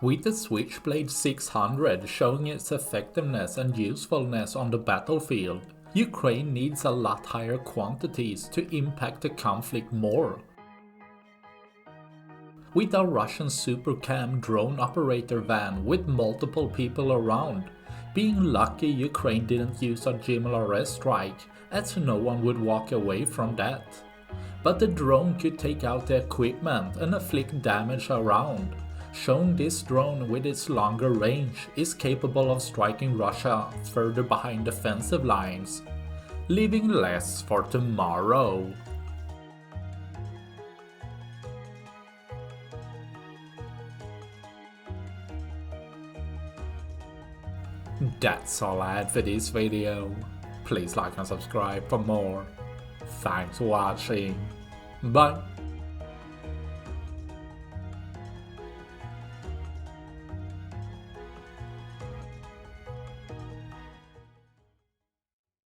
With the Switchblade 600 showing its effectiveness and usefulness on the battlefield, Ukraine needs a lot higher quantities to impact the conflict more. With a Russian Supercam drone operator van with multiple people around, being lucky Ukraine didn't use a GML strike, as no one would walk away from that. But the drone could take out the equipment and inflict damage around, showing this drone with its longer range is capable of striking Russia further behind defensive lines, leaving less for tomorrow. That's all I had for this video. Please like and subscribe for more. Thanks for watching. Bye.